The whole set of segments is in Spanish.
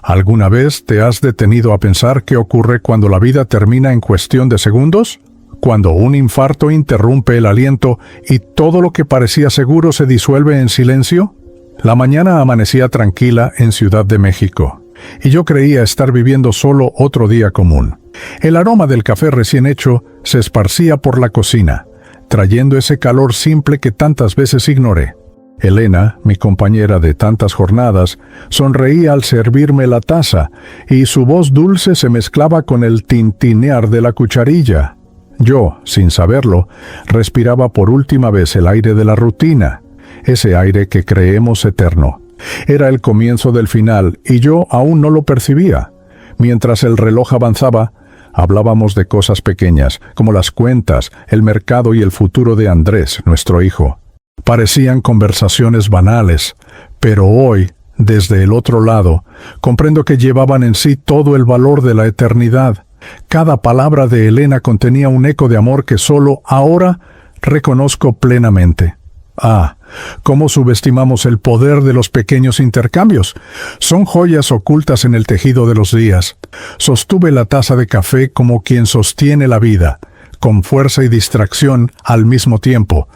¿Alguna vez te has detenido a pensar qué ocurre cuando la vida termina en cuestión de segundos? Cuando un infarto interrumpe el aliento y todo lo que parecía seguro se disuelve en silencio. La mañana amanecía tranquila en Ciudad de México, y yo creía estar viviendo solo otro día común. El aroma del café recién hecho se esparcía por la cocina, trayendo ese calor simple que tantas veces ignoré. Elena, mi compañera de tantas jornadas, sonreía al servirme la taza, y su voz dulce se mezclaba con el tintinear de la cucharilla. Yo, sin saberlo, respiraba por última vez el aire de la rutina, ese aire que creemos eterno. Era el comienzo del final, y yo aún no lo percibía. Mientras el reloj avanzaba, hablábamos de cosas pequeñas, como las cuentas, el mercado y el futuro de Andrés, nuestro hijo. Parecían conversaciones banales, pero hoy, desde el otro lado, comprendo que llevaban en sí todo el valor de la eternidad. Cada palabra de Elena contenía un eco de amor que solo ahora reconozco plenamente. Ah, cómo subestimamos el poder de los pequeños intercambios. Son joyas ocultas en el tejido de los días. Sostuve la taza de café como quien sostiene la vida, con fuerza y distracción al mismo tiempo.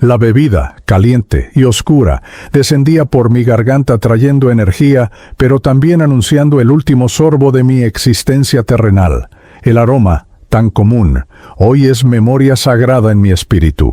La bebida, caliente y oscura, descendía por mi garganta trayendo energía, pero también anunciando el último sorbo de mi existencia terrenal. El aroma, tan común, hoy es memoria sagrada en mi espíritu.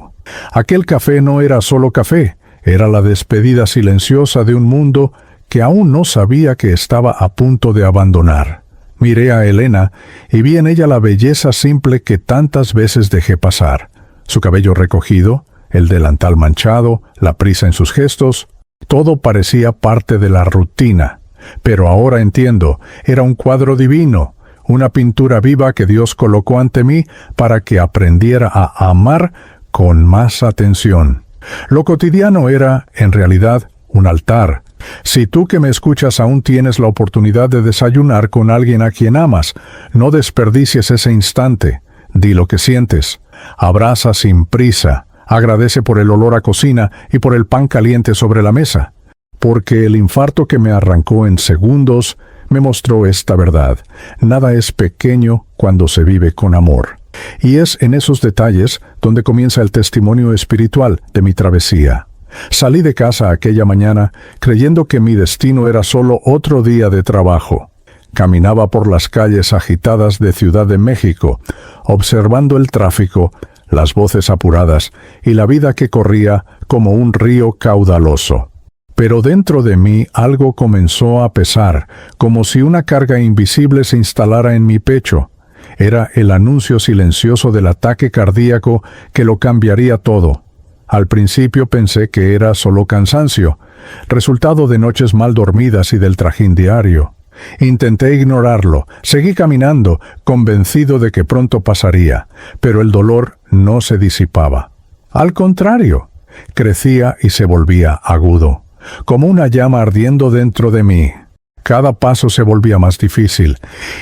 Aquel café no era solo café, era la despedida silenciosa de un mundo que aún no sabía que estaba a punto de abandonar. Miré a Elena y vi en ella la belleza simple que tantas veces dejé pasar. Su cabello recogido, el delantal manchado, la prisa en sus gestos, todo parecía parte de la rutina. Pero ahora entiendo, era un cuadro divino, una pintura viva que Dios colocó ante mí para que aprendiera a amar con más atención. Lo cotidiano era, en realidad, un altar. Si tú que me escuchas aún tienes la oportunidad de desayunar con alguien a quien amas, no desperdicies ese instante. Di lo que sientes. Abraza sin prisa. Agradece por el olor a cocina y por el pan caliente sobre la mesa. Porque el infarto que me arrancó en segundos me mostró esta verdad. Nada es pequeño cuando se vive con amor. Y es en esos detalles donde comienza el testimonio espiritual de mi travesía. Salí de casa aquella mañana creyendo que mi destino era solo otro día de trabajo. Caminaba por las calles agitadas de Ciudad de México, observando el tráfico, las voces apuradas y la vida que corría como un río caudaloso. Pero dentro de mí algo comenzó a pesar, como si una carga invisible se instalara en mi pecho. Era el anuncio silencioso del ataque cardíaco que lo cambiaría todo. Al principio pensé que era solo cansancio, resultado de noches mal dormidas y del trajín diario. Intenté ignorarlo, seguí caminando, convencido de que pronto pasaría, pero el dolor no se disipaba. Al contrario, crecía y se volvía agudo, como una llama ardiendo dentro de mí. Cada paso se volvía más difícil,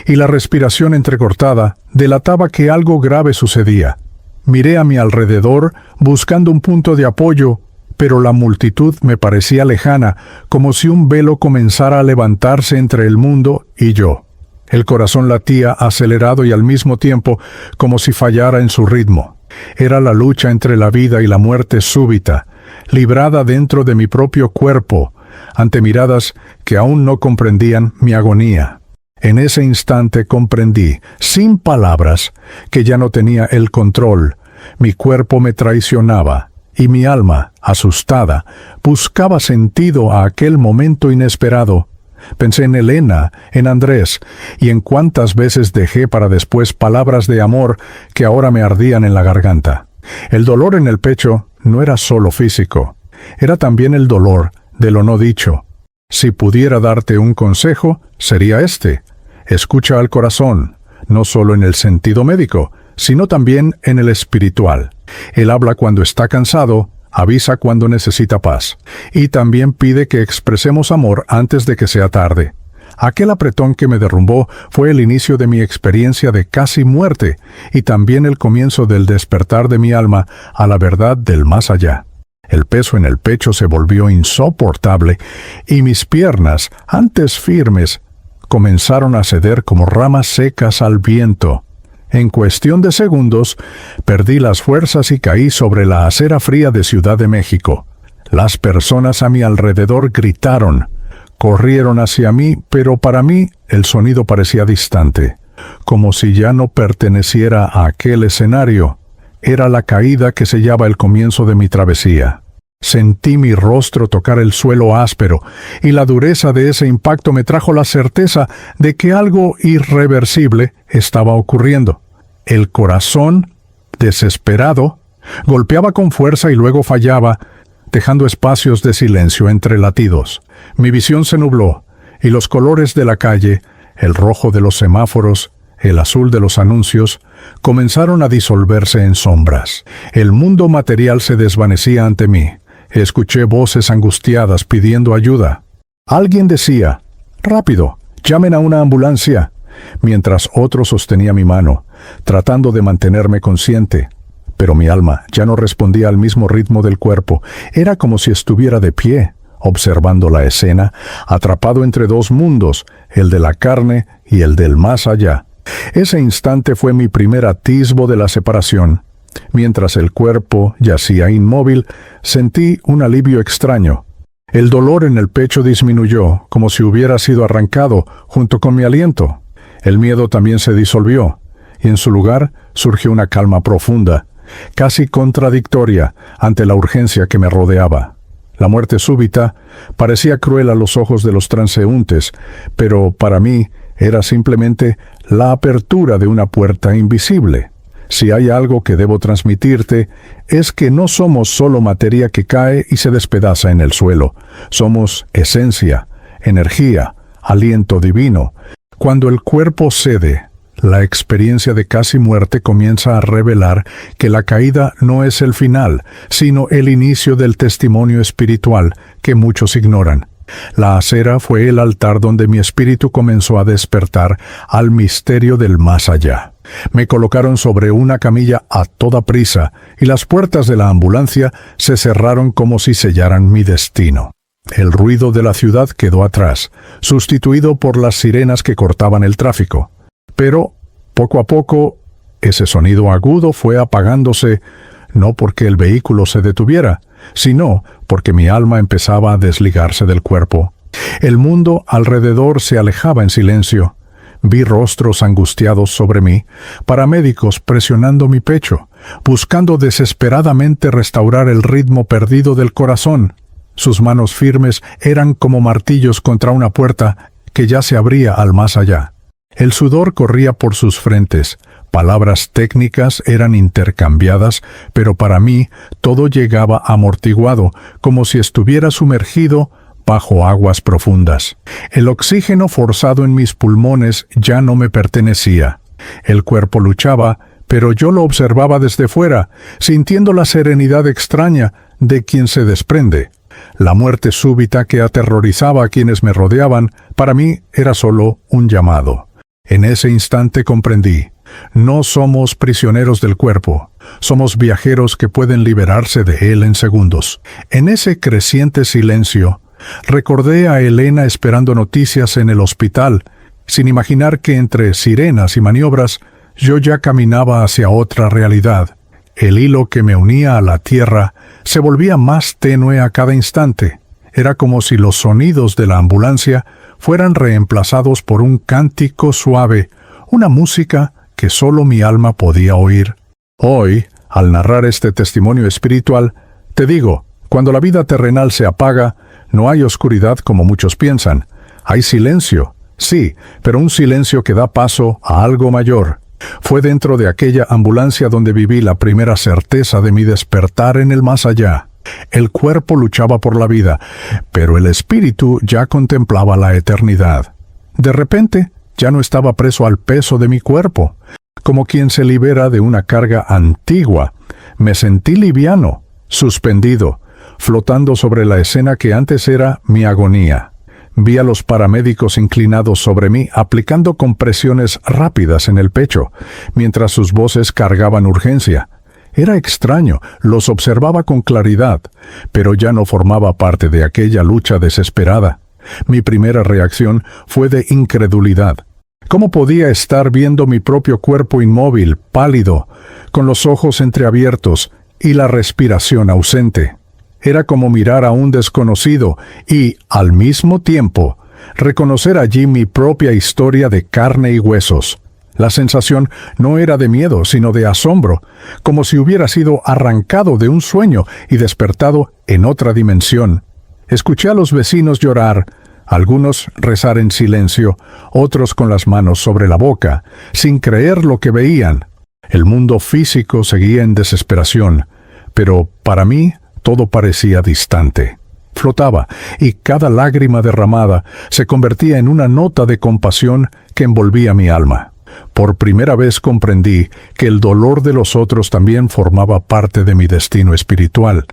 y la respiración entrecortada delataba que algo grave sucedía. Miré a mi alrededor buscando un punto de apoyo, pero la multitud me parecía lejana, como si un velo comenzara a levantarse entre el mundo y yo. El corazón latía acelerado y al mismo tiempo como si fallara en su ritmo. Era la lucha entre la vida y la muerte súbita, librada dentro de mi propio cuerpo, ante miradas que aún no comprendían mi agonía. En ese instante comprendí, sin palabras, que ya no tenía el control. Mi cuerpo me traicionaba, y mi alma, asustada, buscaba sentido a aquel momento inesperado. Pensé en Elena, en Andrés, y en cuántas veces dejé para después palabras de amor que ahora me ardían en la garganta. El dolor en el pecho no era solo físico, era también el dolor de lo no dicho. Si pudiera darte un consejo, sería este: escucha al corazón, no solo en el sentido médico, sino también en el espiritual. Él habla cuando está cansado, avisa cuando necesita paz, y también pide que expresemos amor antes de que sea tarde. Aquel apretón que me derrumbó fue el inicio de mi experiencia de casi muerte, y también el comienzo del despertar de mi alma a la verdad del más allá. El peso en el pecho se volvió insoportable, y mis piernas, antes firmes, comenzaron a ceder como ramas secas al viento. En cuestión de segundos, perdí las fuerzas y caí sobre la acera fría de Ciudad de México. Las personas a mi alrededor gritaron. Corrieron hacia mí, pero para mí el sonido parecía distante, como si ya no perteneciera a aquel escenario. Era la caída que sellaba el comienzo de mi travesía. Sentí mi rostro tocar el suelo áspero, y la dureza de ese impacto me trajo la certeza de que algo irreversible estaba ocurriendo. El corazón, desesperado, golpeaba con fuerza y luego fallaba, dejando espacios de silencio entre latidos. Mi visión se nubló, y los colores de la calle, el rojo de los semáforos, el azul de los anuncios, comenzaron a disolverse en sombras. El mundo material se desvanecía ante mí. Escuché voces angustiadas pidiendo ayuda. Alguien decía, «Rápido, llamen a una ambulancia», mientras otro sostenía mi mano, tratando de mantenerme consciente. Pero mi alma ya no respondía al mismo ritmo del cuerpo. Era como si estuviera de pie, observando la escena, atrapado entre dos mundos, el de la carne y el del más allá. Ese instante fue mi primer atisbo de la separación. Mientras el cuerpo yacía inmóvil, sentí un alivio extraño. El dolor en el pecho disminuyó, como si hubiera sido arrancado, junto con mi aliento. El miedo también se disolvió, y en su lugar surgió una calma profunda, casi contradictoria ante la urgencia que me rodeaba. La muerte súbita parecía cruel a los ojos de los transeúntes, pero para mí era simplemente la apertura de una puerta invisible. Si hay algo que debo transmitirte, es que no somos solo materia que cae y se despedaza en el suelo. Somos esencia, energía, aliento divino. Cuando el cuerpo cede, la experiencia de casi muerte comienza a revelar que la caída no es el final, sino el inicio del testimonio espiritual que muchos ignoran. La acera fue el altar donde mi espíritu comenzó a despertar al misterio del más allá. Me colocaron sobre una camilla a toda prisa y las puertas de la ambulancia se cerraron como si sellaran mi destino. El ruido de la ciudad quedó atrás, sustituido por las sirenas que cortaban el tráfico. Pero, poco a poco, ese sonido agudo fue apagándose, no porque el vehículo se detuviera, sino porque mi alma empezaba a desligarse del cuerpo. El mundo alrededor se alejaba en silencio. Vi rostros angustiados sobre mí, paramédicos presionando mi pecho, buscando desesperadamente restaurar el ritmo perdido del corazón. Sus manos firmes eran como martillos contra una puerta que ya se abría al más allá. El sudor corría por sus frentes, palabras técnicas eran intercambiadas, pero para mí todo llegaba amortiguado, como si estuviera sumergido bajo aguas profundas. El oxígeno forzado en mis pulmones ya no me pertenecía. El cuerpo luchaba, pero yo lo observaba desde fuera, sintiendo la serenidad extraña de quien se desprende. La muerte súbita que aterrorizaba a quienes me rodeaban, para mí era solo un llamado. En ese instante comprendí, no somos prisioneros del cuerpo, somos viajeros que pueden liberarse de él en segundos. En ese creciente silencio, recordé a Elena esperando noticias en el hospital, sin imaginar que entre sirenas y maniobras yo ya caminaba hacia otra realidad. El hilo que me unía a la tierra se volvía más tenue a cada instante. Era como si los sonidos de la ambulancia fueran reemplazados por un cántico suave, una música que solo mi alma podía oír. Hoy, al narrar este testimonio espiritual, te digo, cuando la vida terrenal se apaga, no hay oscuridad como muchos piensan. Hay silencio, sí, pero un silencio que da paso a algo mayor. Fue dentro de aquella ambulancia donde viví la primera certeza de mi despertar en el más allá. El cuerpo luchaba por la vida, pero el espíritu ya contemplaba la eternidad. De repente, ya no estaba preso al peso de mi cuerpo. Como quien se libera de una carga antigua, me sentí liviano, suspendido, flotando sobre la escena que antes era mi agonía. Vi a los paramédicos inclinados sobre mí, aplicando compresiones rápidas en el pecho, mientras sus voces cargaban urgencia. Era extraño, los observaba con claridad, pero ya no formaba parte de aquella lucha desesperada. Mi primera reacción fue de incredulidad. ¿Cómo podía estar viendo mi propio cuerpo inmóvil, pálido, con los ojos entreabiertos y la respiración ausente? Era como mirar a un desconocido y, al mismo tiempo, reconocer allí mi propia historia de carne y huesos. La sensación no era de miedo, sino de asombro, como si hubiera sido arrancado de un sueño y despertado en otra dimensión. Escuché a los vecinos llorar, algunos rezar en silencio, otros con las manos sobre la boca, sin creer lo que veían. El mundo físico seguía en desesperación, pero para mí todo parecía distante. Flotaba, y cada lágrima derramada se convertía en una nota de compasión que envolvía mi alma. Por primera vez comprendí que el dolor de los otros también formaba parte de mi destino espiritual.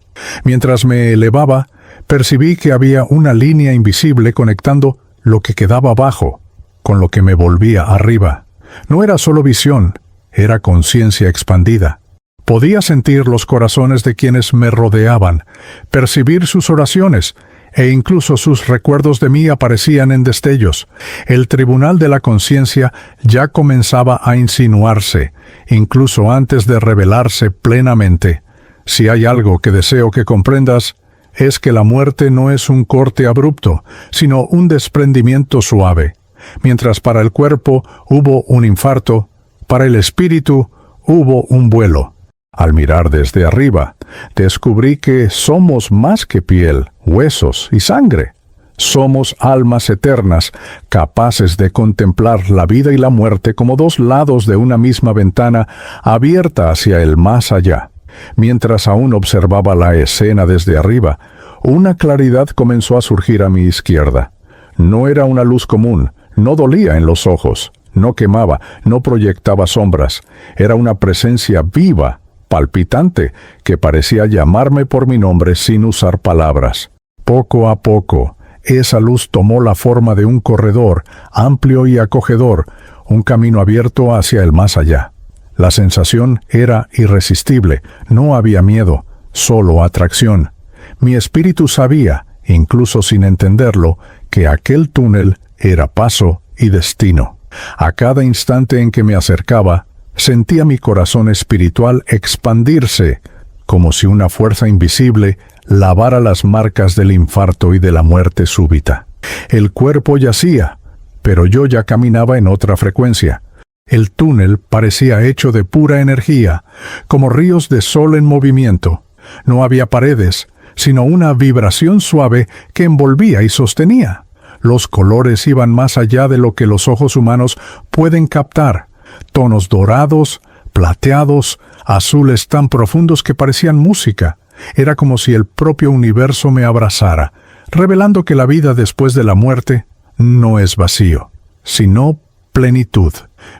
Mientras me elevaba, percibí que había una línea invisible conectando lo que quedaba abajo con lo que me volvía arriba. No era solo visión, era conciencia expandida. Podía sentir los corazones de quienes me rodeaban, percibir sus oraciones, e incluso sus recuerdos de mí aparecían en destellos. El tribunal de la conciencia ya comenzaba a insinuarse, incluso antes de revelarse plenamente. Si hay algo que deseo que comprendas, es que la muerte no es un corte abrupto, sino un desprendimiento suave. Mientras para el cuerpo hubo un infarto, para el espíritu hubo un vuelo. Al mirar desde arriba, descubrí que somos más que piel, huesos y sangre. Somos almas eternas, capaces de contemplar la vida y la muerte como dos lados de una misma ventana abierta hacia el más allá. Mientras aún observaba la escena desde arriba, una claridad comenzó a surgir a mi izquierda. No era una luz común, no dolía en los ojos, no quemaba, no proyectaba sombras. Era una presencia viva, palpitante, que parecía llamarme por mi nombre sin usar palabras. Poco a poco, esa luz tomó la forma de un corredor, amplio y acogedor, un camino abierto hacia el más allá. La sensación era irresistible, no había miedo, solo atracción. Mi espíritu sabía, incluso sin entenderlo, que aquel túnel era paso y destino. A cada instante en que me acercaba, sentía mi corazón espiritual expandirse, como si una fuerza invisible lavara las marcas del infarto y de la muerte súbita. El cuerpo yacía, pero yo ya caminaba en otra frecuencia. El túnel parecía hecho de pura energía, como ríos de sol en movimiento. No había paredes, sino una vibración suave que envolvía y sostenía. Los colores iban más allá de lo que los ojos humanos pueden captar. Tonos dorados, plateados, azules tan profundos que parecían música. Era como si el propio universo me abrazara, revelando que la vida después de la muerte no es vacío, sino plenitud.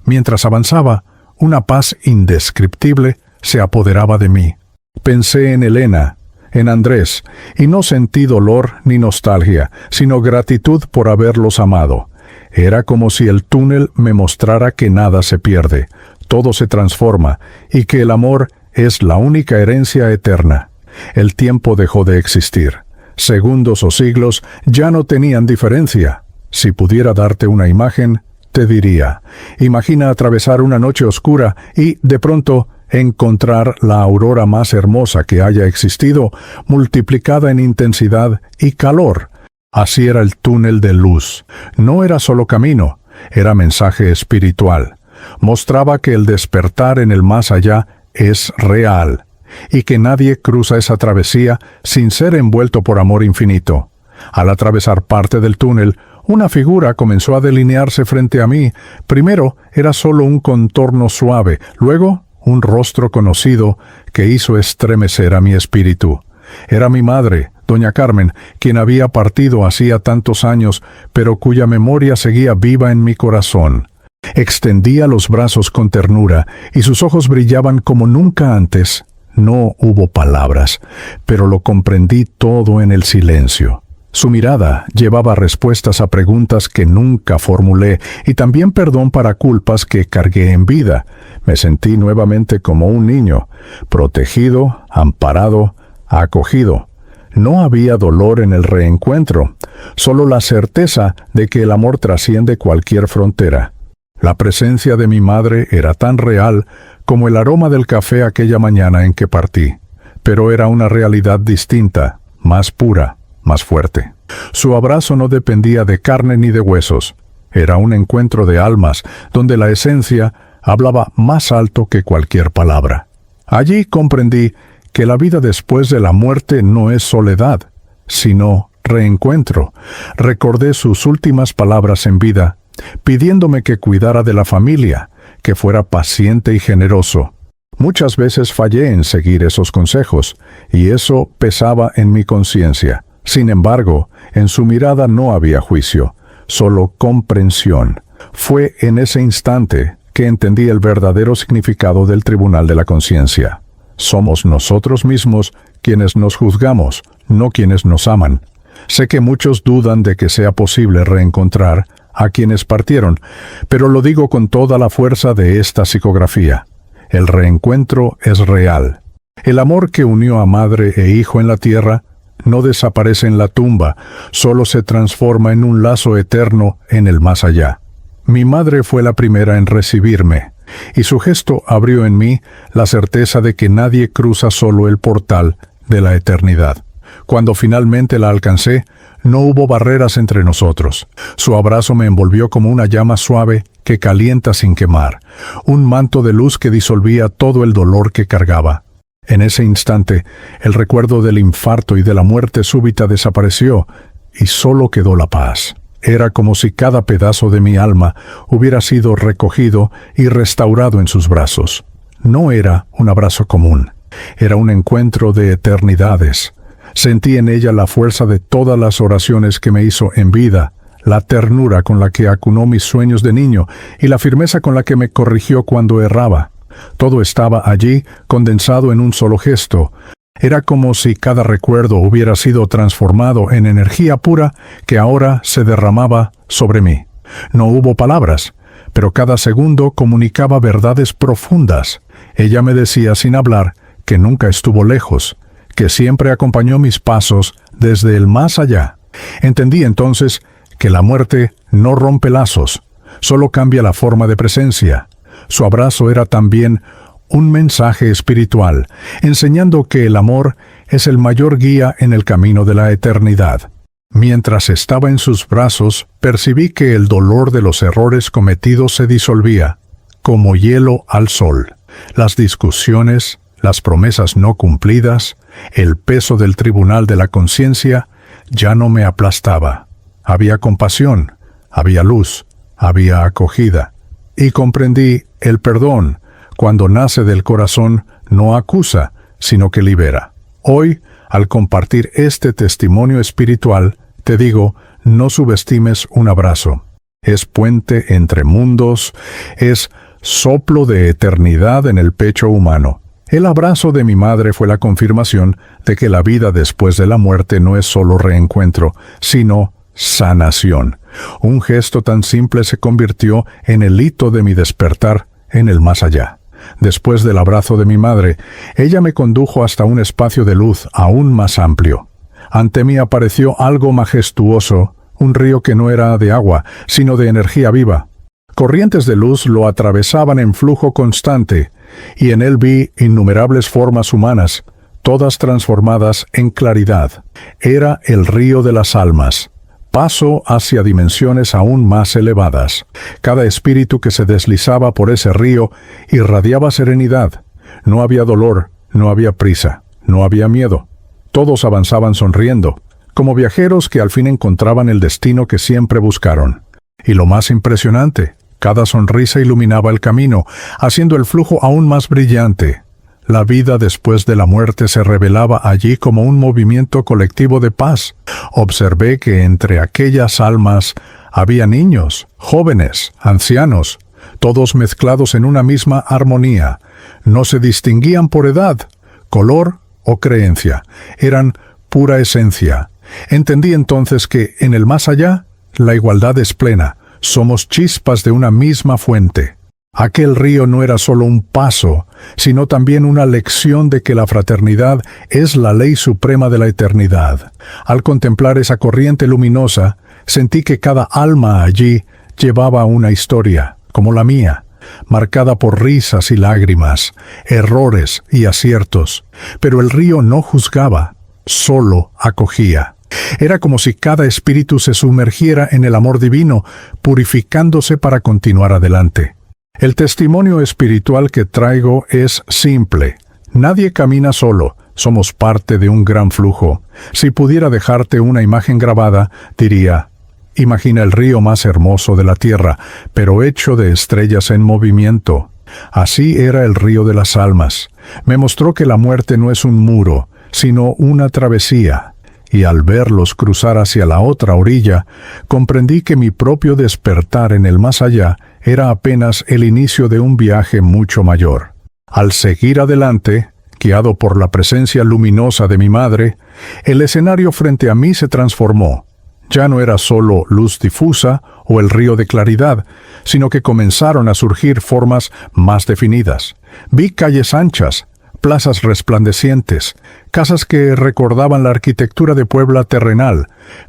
Mientras avanzaba, una paz indescriptible se apoderaba de mí. Pensé en Elena, en Andrés, y no sentí dolor ni nostalgia, sino gratitud por haberlos amado. Era como si el túnel me mostrara que nada se pierde, todo se transforma, y que el amor es la única herencia eterna. El tiempo dejó de existir. Segundos o siglos ya no tenían diferencia. Si pudiera darte una imagen, te diría, imagina atravesar una noche oscura y, de pronto, encontrar la aurora más hermosa que haya existido, multiplicada en intensidad y calor. Así era el túnel de luz. No era solo camino, era mensaje espiritual. Mostraba que el despertar en el más allá es real, y que nadie cruza esa travesía sin ser envuelto por amor infinito. Al atravesar parte del túnel, una figura comenzó a delinearse frente a mí. Primero era solo un contorno suave, luego un rostro conocido que hizo estremecer a mi espíritu. Era mi madre, doña Carmen, quien había partido hacía tantos años, pero cuya memoria seguía viva en mi corazón. Extendía los brazos con ternura, y sus ojos brillaban como nunca antes. No hubo palabras, pero lo comprendí todo en el silencio. Su mirada llevaba respuestas a preguntas que nunca formulé y también perdón para culpas que cargué en vida. Me sentí nuevamente como un niño, protegido, amparado, acogido. No había dolor en el reencuentro, solo la certeza de que el amor trasciende cualquier frontera. La presencia de mi madre era tan real como el aroma del café aquella mañana en que partí, pero era una realidad distinta, más pura, más fuerte. Su abrazo no dependía de carne ni de huesos. Era un encuentro de almas, donde la esencia hablaba más alto que cualquier palabra. Allí comprendí que la vida después de la muerte no es soledad, sino reencuentro. Recordé sus últimas palabras en vida, pidiéndome que cuidara de la familia, que fuera paciente y generoso. Muchas veces fallé en seguir esos consejos, y eso pesaba en mi conciencia. Sin embargo, en su mirada no había juicio, solo comprensión. Fue en ese instante que entendí el verdadero significado del tribunal de la conciencia. Somos nosotros mismos quienes nos juzgamos, no quienes nos aman. Sé que muchos dudan de que sea posible reencontrar a quienes partieron, pero lo digo con toda la fuerza de esta psicografía. El reencuentro es real. El amor que unió a madre e hijo en la tierra no desaparece en la tumba, solo se transforma en un lazo eterno en el más allá. Mi madre fue la primera en recibirme, y su gesto abrió en mí la certeza de que nadie cruza solo el portal de la eternidad. Cuando finalmente la alcancé, no hubo barreras entre nosotros. Su abrazo me envolvió como una llama suave que calienta sin quemar, un manto de luz que disolvía todo el dolor que cargaba. En ese instante, el recuerdo del infarto y de la muerte súbita desapareció, y solo quedó la paz. Era como si cada pedazo de mi alma hubiera sido recogido y restaurado en sus brazos. No era un abrazo común, era un encuentro de eternidades. Sentí en ella la fuerza de todas las oraciones que me hizo en vida, la ternura con la que acunó mis sueños de niño y la firmeza con la que me corrigió cuando erraba. Todo estaba allí, condensado en un solo gesto. Era como si cada recuerdo hubiera sido transformado en energía pura que ahora se derramaba sobre mí. No hubo palabras, pero cada segundo comunicaba verdades profundas. Ella me decía sin hablar que nunca estuvo lejos, que siempre acompañó mis pasos desde el más allá. Entendí entonces que la muerte no rompe lazos, solo cambia la forma de presencia. Su abrazo era también un mensaje espiritual, enseñando que el amor es el mayor guía en el camino de la eternidad. Mientras estaba en sus brazos, percibí que el dolor de los errores cometidos se disolvía, como hielo al sol. Las discusiones, las promesas no cumplidas, el peso del tribunal de la conciencia ya no me aplastaba. Había compasión, había luz, había acogida. Y comprendí el perdón, cuando nace del corazón, no acusa, sino que libera. Hoy, al compartir este testimonio espiritual, te digo, no subestimes un abrazo. Es puente entre mundos, es soplo de eternidad en el pecho humano. El abrazo de mi madre fue la confirmación de que la vida después de la muerte no es solo reencuentro, sino sanación. Un gesto tan simple se convirtió en el hito de mi despertar en el más allá. Después del abrazo de mi madre, ella me condujo hasta un espacio de luz aún más amplio. Ante mí apareció algo majestuoso, un río que no era de agua, sino de energía viva. Corrientes de luz lo atravesaban en flujo constante, y en él vi innumerables formas humanas, todas transformadas en claridad. Era el río de las almas. Paso hacia dimensiones aún más elevadas. Cada espíritu que se deslizaba por ese río irradiaba serenidad. No había dolor, no había prisa, no había miedo. Todos avanzaban sonriendo, como viajeros que al fin encontraban el destino que siempre buscaron. Y lo más impresionante, cada sonrisa iluminaba el camino, haciendo el flujo aún más brillante. La vida después de la muerte se revelaba allí como un movimiento colectivo de paz. Observé que entre aquellas almas había niños, jóvenes, ancianos, todos mezclados en una misma armonía. No se distinguían por edad, color o creencia. Eran pura esencia. Entendí entonces que, en el más allá, la igualdad es plena. Somos chispas de una misma fuente. Aquel río no era solo un paso, sino también una lección de que la fraternidad es la ley suprema de la eternidad. Al contemplar esa corriente luminosa, sentí que cada alma allí llevaba una historia, como la mía, marcada por risas y lágrimas, errores y aciertos. Pero el río no juzgaba, solo acogía. Era como si cada espíritu se sumergiera en el amor divino, purificándose para continuar adelante. El testimonio espiritual que traigo es simple. Nadie camina solo, somos parte de un gran flujo. Si pudiera dejarte una imagen grabada, diría: imagina el río más hermoso de la tierra, pero hecho de estrellas en movimiento. Así era el río de las almas. Me mostró que la muerte no es un muro, sino una travesía. Y al verlos cruzar hacia la otra orilla, comprendí que mi propio despertar en el más allá era apenas el inicio de un viaje mucho mayor. Al seguir adelante, guiado por la presencia luminosa de mi madre, el escenario frente a mí se transformó. Ya no era solo luz difusa o el río de claridad, sino que comenzaron a surgir formas más definidas. Vi calles anchas, plazas resplandecientes, casas que recordaban la arquitectura de Puebla terrenal,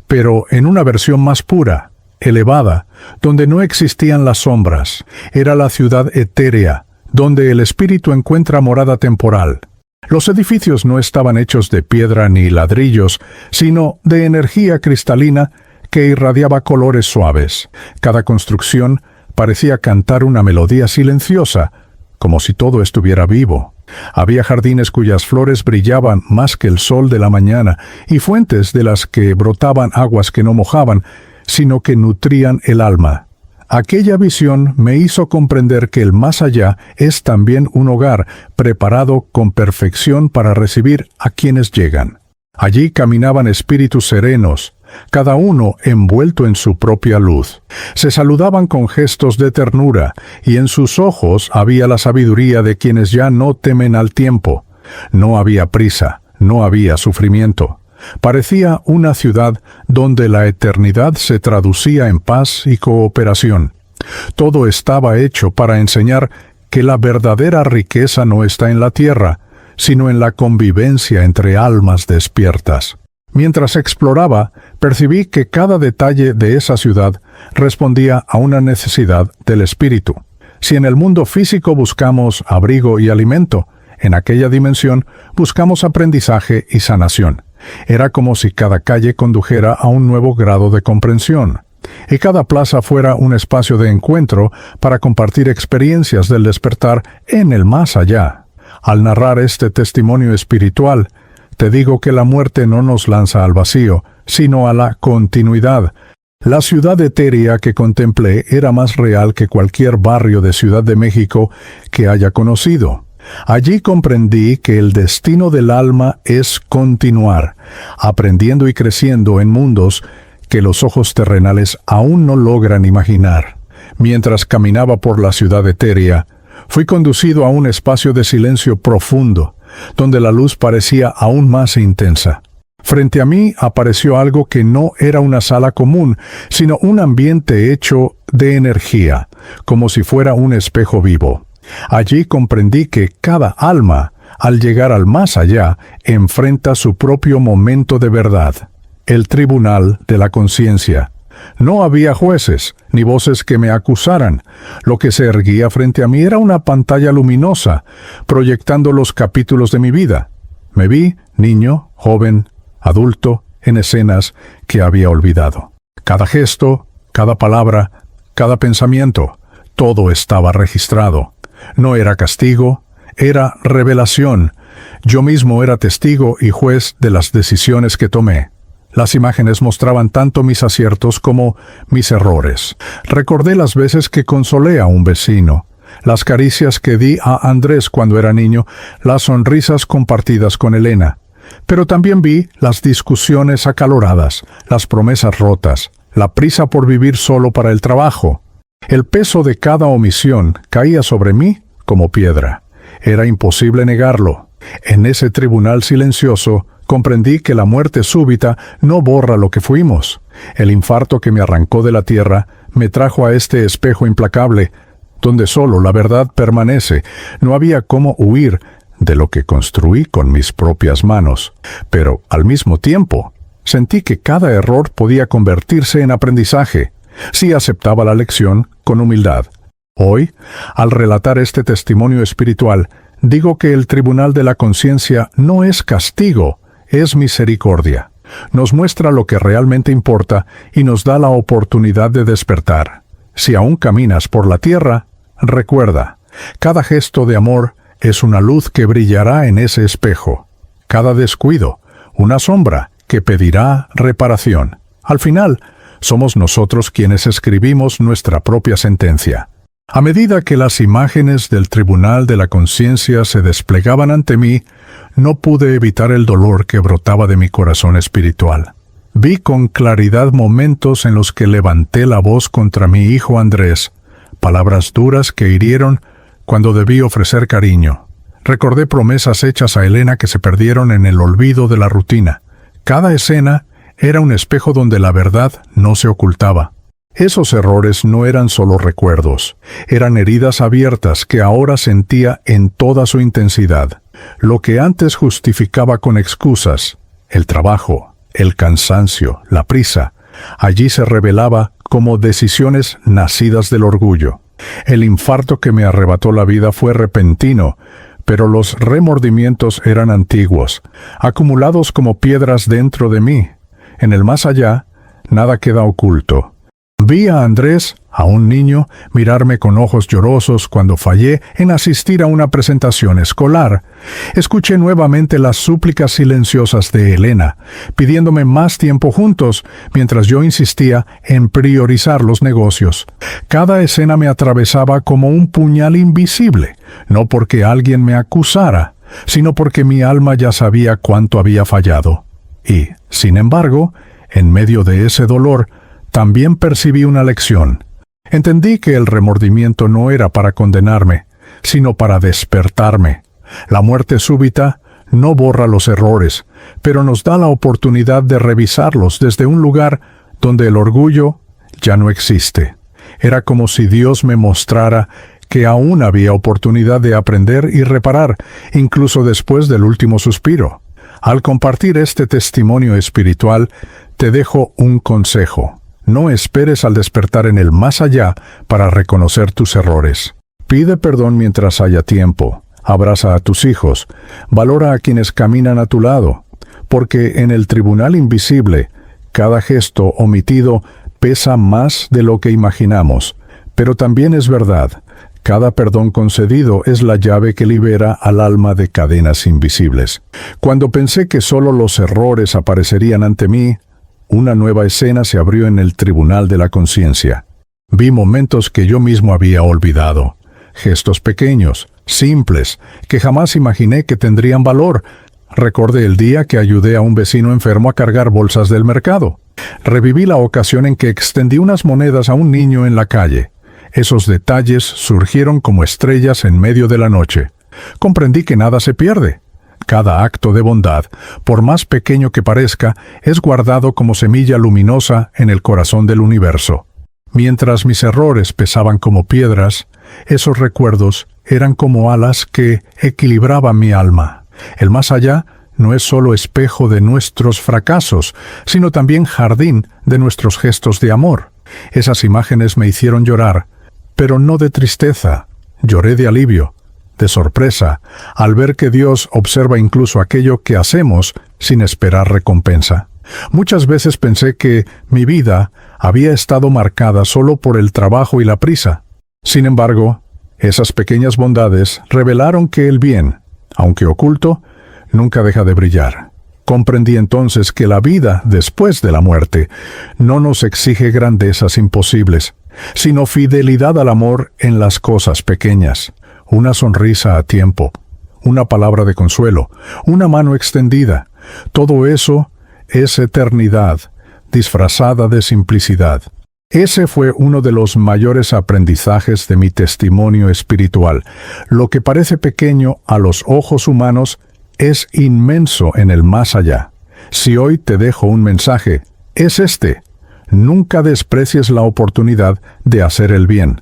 pero en una versión más pura, elevada, donde no existían las sombras. Era la ciudad etérea, donde el espíritu encuentra morada temporal. Los edificios no estaban hechos de piedra ni ladrillos, sino de energía cristalina que irradiaba colores suaves. Cada construcción parecía cantar una melodía silenciosa, como si todo estuviera vivo. Había jardines cuyas flores brillaban más que el sol de la mañana y fuentes de las que brotaban aguas que no mojaban, sino que nutrían el alma. Aquella visión me hizo comprender que el más allá es también un hogar preparado con perfección para recibir a quienes llegan. Allí caminaban espíritus serenos, cada uno envuelto en su propia luz. Se saludaban con gestos de ternura, y en sus ojos había la sabiduría de quienes ya no temen al tiempo. No había prisa, no había sufrimiento. Parecía una ciudad donde la eternidad se traducía en paz y cooperación. Todo estaba hecho para enseñar que la verdadera riqueza no está en la tierra, sino en la convivencia entre almas despiertas. Mientras exploraba, percibí que cada detalle de esa ciudad respondía a una necesidad del espíritu. Si en el mundo físico buscamos abrigo y alimento, en aquella dimensión buscamos aprendizaje y sanación. Era como si cada calle condujera a un nuevo grado de comprensión, y cada plaza fuera un espacio de encuentro para compartir experiencias del despertar en el más allá. Al narrar este testimonio espiritual, te digo que la muerte no nos lanza al vacío, sino a la continuidad. La ciudad etérea que contemplé era más real que cualquier barrio de Ciudad de México que haya conocido. Allí comprendí que el destino del alma es continuar, aprendiendo y creciendo en mundos que los ojos terrenales aún no logran imaginar. Mientras caminaba por la ciudad etérea, fui conducido a un espacio de silencio profundo, donde la luz parecía aún más intensa. Frente a mí apareció algo que no era una sala común, sino un ambiente hecho de energía, como si fuera un espejo vivo. Allí comprendí que cada alma, al llegar al más allá, enfrenta su propio momento de verdad, el tribunal de la conciencia. No había jueces, ni voces que me acusaran. Lo que se erguía frente a mí era una pantalla luminosa, proyectando los capítulos de mi vida. Me vi, niño, joven, adulto, en escenas que había olvidado. Cada gesto, cada palabra, cada pensamiento, todo estaba registrado. No era castigo, era revelación. Yo mismo era testigo y juez de las decisiones que tomé. Las imágenes mostraban tanto mis aciertos como mis errores. Recordé las veces que consolé a un vecino, las caricias que di a Andrés cuando era niño, las sonrisas compartidas con Elena. Pero también vi las discusiones acaloradas, las promesas rotas, la prisa por vivir solo para el trabajo. El peso de cada omisión caía sobre mí como piedra. Era imposible negarlo. En ese tribunal silencioso comprendí que la muerte súbita no borra lo que fuimos. El infarto que me arrancó de la tierra me trajo a este espejo implacable, donde solo la verdad permanece. No había cómo huir de lo que construí con mis propias manos, pero al mismo tiempo sentí que cada error podía convertirse en aprendizaje, si aceptaba la lección con humildad. Hoy, al relatar este testimonio espiritual, digo que el tribunal de la conciencia no es castigo, es misericordia. Nos muestra lo que realmente importa y nos da la oportunidad de despertar. Si aún caminas por la tierra, recuerda, cada gesto de amor es una luz que brillará en ese espejo. Cada descuido, una sombra que pedirá reparación. Al final, somos nosotros quienes escribimos nuestra propia sentencia. A medida que las imágenes del tribunal de la conciencia se desplegaban ante mí, no pude evitar el dolor que brotaba de mi corazón espiritual. Vi con claridad momentos en los que levanté la voz contra mi hijo Andrés, palabras duras que hirieron cuando debí ofrecer cariño. Recordé promesas hechas a Elena que se perdieron en el olvido de la rutina. Cada escena era un espejo donde la verdad no se ocultaba. Esos errores no eran solo recuerdos, eran heridas abiertas que ahora sentía en toda su intensidad. Lo que antes justificaba con excusas, el trabajo, el cansancio, la prisa, allí se revelaba como decisiones nacidas del orgullo. El infarto que me arrebató la vida fue repentino, pero los remordimientos eran antiguos, acumulados como piedras dentro de mí. En el más allá, nada queda oculto. Vi a Andrés, a un niño, mirarme con ojos llorosos cuando fallé en asistir a una presentación escolar. Escuché nuevamente las súplicas silenciosas de Elena, pidiéndome más tiempo juntos, mientras yo insistía en priorizar los negocios. Cada escena me atravesaba como un puñal invisible, no porque alguien me acusara, sino porque mi alma ya sabía cuánto había fallado. Y, sin embargo, en medio de ese dolor, también percibí una lección. Entendí que el remordimiento no era para condenarme, sino para despertarme. La muerte súbita no borra los errores, pero nos da la oportunidad de revisarlos desde un lugar donde el orgullo ya no existe. Era como si Dios me mostrara que aún había oportunidad de aprender y reparar, incluso después del último suspiro. Al compartir este testimonio espiritual, te dejo un consejo. No esperes al despertar en el más allá para reconocer tus errores. Pide perdón mientras haya tiempo. Abraza a tus hijos. Valora a quienes caminan a tu lado. Porque en el tribunal invisible, cada gesto omitido pesa más de lo que imaginamos. Pero también es verdad, cada perdón concedido es la llave que libera al alma de cadenas invisibles. Cuando pensé que solo los errores aparecerían ante mí, una nueva escena se abrió en el tribunal de la conciencia. Vi momentos que yo mismo había olvidado. Gestos pequeños, simples, que jamás imaginé que tendrían valor. Recordé el día que ayudé a un vecino enfermo a cargar bolsas del mercado. Reviví la ocasión en que extendí unas monedas a un niño en la calle. Esos detalles surgieron como estrellas en medio de la noche. Comprendí que nada se pierde. Cada acto de bondad, por más pequeño que parezca, es guardado como semilla luminosa en el corazón del universo. Mientras mis errores pesaban como piedras, esos recuerdos eran como alas que equilibraban mi alma. El más allá no es solo espejo de nuestros fracasos, sino también jardín de nuestros gestos de amor. Esas imágenes me hicieron llorar, pero no de tristeza. Lloré de alivio, de sorpresa, al ver que Dios observa incluso aquello que hacemos sin esperar recompensa. Muchas veces pensé que mi vida había estado marcada solo por el trabajo y la prisa. Sin embargo, esas pequeñas bondades revelaron que el bien, aunque oculto, nunca deja de brillar. Comprendí entonces que la vida después de la muerte no nos exige grandezas imposibles, sino fidelidad al amor en las cosas pequeñas. Una sonrisa a tiempo, una palabra de consuelo, una mano extendida. Todo eso es eternidad, disfrazada de simplicidad. Ese fue uno de los mayores aprendizajes de mi testimonio espiritual. Lo que parece pequeño a los ojos humanos es inmenso en el más allá. Si hoy te dejo un mensaje, es este: nunca desprecies la oportunidad de hacer el bien.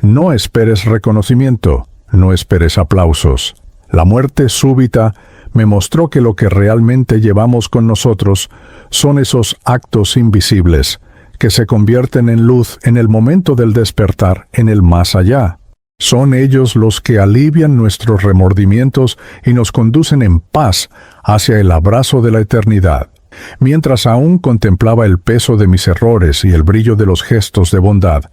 No esperes reconocimiento, no esperes aplausos. La muerte súbita me mostró que lo que realmente llevamos con nosotros son esos actos invisibles, que se convierten en luz en el momento del despertar en el más allá. Son ellos los que alivian nuestros remordimientos y nos conducen en paz hacia el abrazo de la eternidad. Mientras aún contemplaba el peso de mis errores y el brillo de los gestos de bondad,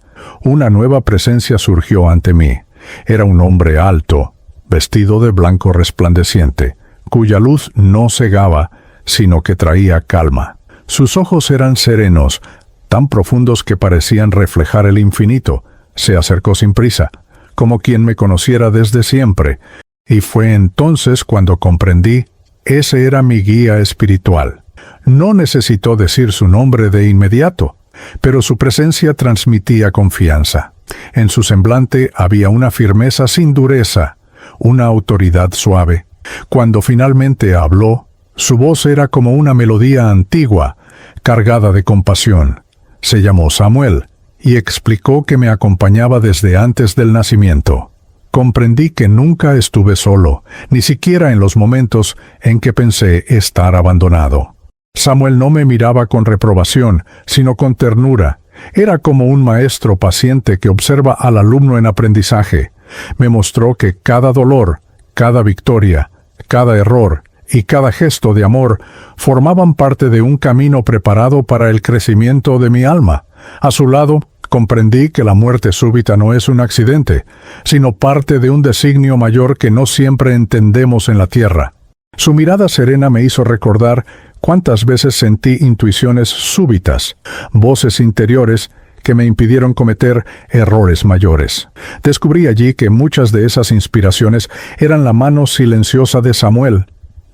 una nueva presencia surgió ante mí. Era un hombre alto, vestido de blanco resplandeciente, cuya luz no cegaba, sino que traía calma. Sus ojos eran serenos, tan profundos que parecían reflejar el infinito. Se acercó sin prisa, como quien me conociera desde siempre, y fue entonces cuando comprendí, ese era mi guía espiritual. No necesitó decir su nombre de inmediato, pero su presencia transmitía confianza. En su semblante había una firmeza sin dureza, una autoridad suave. Cuando finalmente habló, su voz era como una melodía antigua, cargada de compasión. Se llamó Samuel, y explicó que me acompañaba desde antes del nacimiento. Comprendí que nunca estuve solo, ni siquiera en los momentos en que pensé estar abandonado. Samuel no me miraba con reprobación, sino con ternura. Era como un maestro paciente que observa al alumno en aprendizaje. Me mostró que cada dolor, cada victoria, cada error y cada gesto de amor formaban parte de un camino preparado para el crecimiento de mi alma. A su lado, comprendí que la muerte súbita no es un accidente, sino parte de un designio mayor que no siempre entendemos en la tierra. Su mirada serena me hizo recordar cuántas veces sentí intuiciones súbitas, voces interiores que me impidieron cometer errores mayores. Descubrí allí que muchas de esas inspiraciones eran la mano silenciosa de Samuel.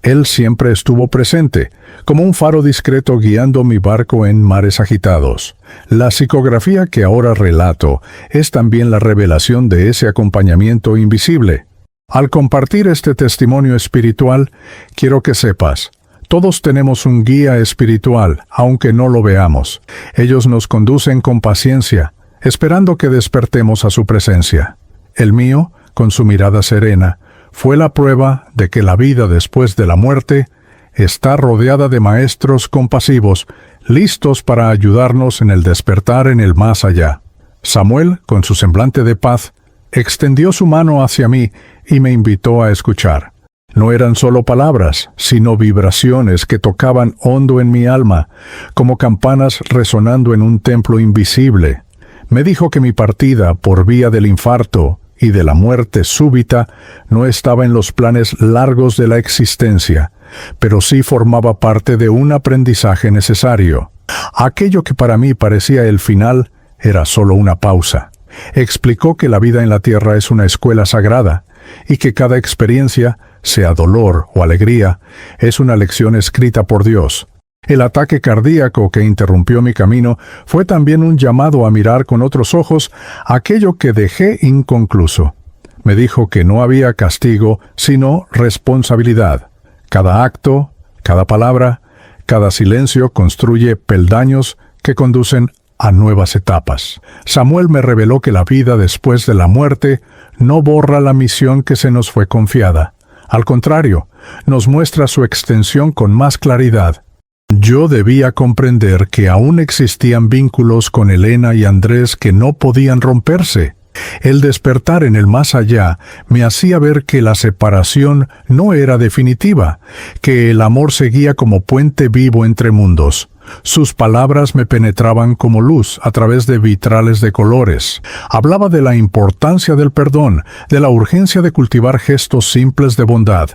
Él siempre estuvo presente, como un faro discreto guiando mi barco en mares agitados. La psicografía que ahora relato es también la revelación de ese acompañamiento invisible. Al compartir este testimonio espiritual, quiero que sepas, todos tenemos un guía espiritual, aunque no lo veamos. Ellos nos conducen con paciencia, esperando que despertemos a su presencia. El mío, con su mirada serena, fue la prueba de que la vida después de la muerte está rodeada de maestros compasivos, listos para ayudarnos en el despertar en el más allá. Samuel, con su semblante de paz, extendió su mano hacia mí y me invitó a escuchar. No eran solo palabras, sino vibraciones que tocaban hondo en mi alma, como campanas resonando en un templo invisible. Me dijo que mi partida por vía del infarto y de la muerte súbita no estaba en los planes largos de la existencia, pero sí formaba parte de un aprendizaje necesario. Aquello que para mí parecía el final era solo una pausa. Explicó que la vida en la tierra es una escuela sagrada y que cada experiencia, sea dolor o alegría, es una lección escrita por Dios. El ataque cardíaco que interrumpió mi camino fue también un llamado a mirar con otros ojos aquello que dejé inconcluso. Me dijo que no había castigo, sino responsabilidad. Cada acto, cada palabra, cada silencio construye peldaños que conducen a nuevas etapas. Samuel me reveló que la vida después de la muerte no borra la misión que se nos fue confiada. Al contrario, nos muestra su extensión con más claridad. Yo debía comprender que aún existían vínculos con Elena y Andrés que no podían romperse. El despertar en el más allá me hacía ver que la separación no era definitiva, que el amor seguía como puente vivo entre mundos. Sus palabras me penetraban como luz a través de vitrales de colores. Hablaba de la importancia del perdón, de la urgencia de cultivar gestos simples de bondad,